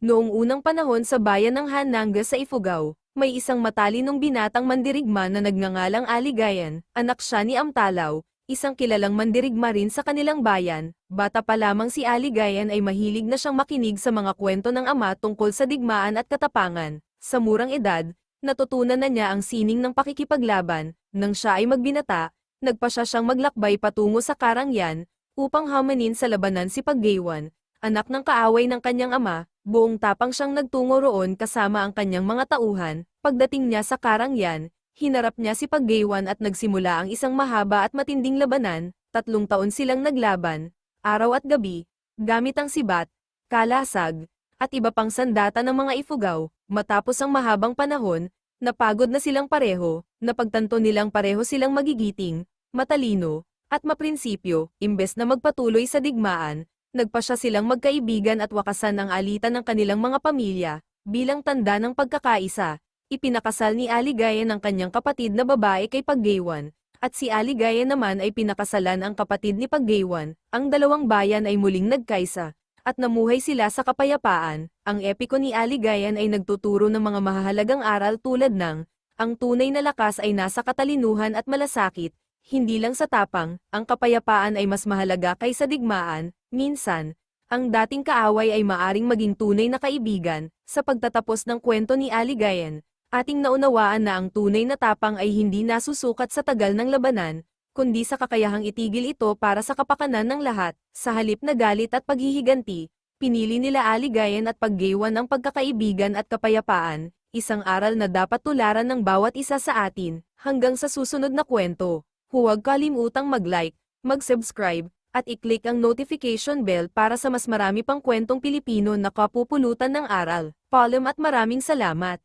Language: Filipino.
Noong unang panahon sa bayan ng Hananga sa Ifugao, may isang matalinong binatang mandirigma na nagngangalang Aligayan, anak siya ni Amtalaw, isang kilalang mandirigma rin sa kanilang bayan. Bata pa lamang si Aligayan ay mahilig na siyang makinig sa mga kwento ng ama tungkol sa digmaan at katapangan. Sa murang edad, natutunan na niya ang sining ng pakikipaglaban. Nang siya ay magbinata, nagpasya siyang maglakbay patungo sa Karangyan, upang hamanin sa labanan si Pagdiwan, anak ng kaaway ng kanyang ama. Buong tapang siyang nagtungo roon kasama ang kanyang mga tauhan. Pagdating niya sa Karangyan, hinarap niya si Pagdiwan at nagsimula ang isang mahaba at matinding labanan. 3 taon silang naglaban, araw at gabi, gamit ang sibat, kalasag, at iba pang sandata ng mga Ifugao. Matapos ang mahabang panahon, napagod na silang pareho, napagtanto nilang pareho silang magigiting, matalino, at maprinsipyo. Imbes na magpatuloy sa digmaan, nagpasya silang magkaibigan at wakasan ang alitan ng kanilang mga pamilya. Bilang tanda ng pagkakaisa, ipinakasal ni Aligayan ang kanyang kapatid na babae kay Pagdiwan, at si Aligayan naman ay pinakasalan ang kapatid ni Pagdiwan. Ang dalawang bayan ay muling nagkaisa, at namuhay sila sa kapayapaan. Ang epiko ni Aligayan ay nagtuturo ng mga mahahalagang aral tulad ng, ang tunay na lakas ay nasa katalinuhan at malasakit, hindi lang sa tapang. Ang kapayapaan ay mas mahalaga kaysa digmaan. Minsan, ang dating kaaway ay maaring maging tunay na kaibigan. Sa pagtatapos ng kwento ni Aligayan, ating naunawaan na ang tunay na tapang ay hindi nasusukat sa tagal ng labanan, kundi sa kakayahang itigil ito para sa kapakanan ng lahat. Sa halip na galit at paghihiganti, pinili nila Aligayan at Pagdiwan ang pagkakaibigan at kapayapaan, isang aral na dapat tularan ng bawat isa sa atin. Hanggang sa susunod na kwento, huwag kalimutang mag-like, mag-subscribe, at i-click ang notification bell para sa mas marami pang kwentong Pilipino na kapupulutan ng aral. Paalam at maraming salamat!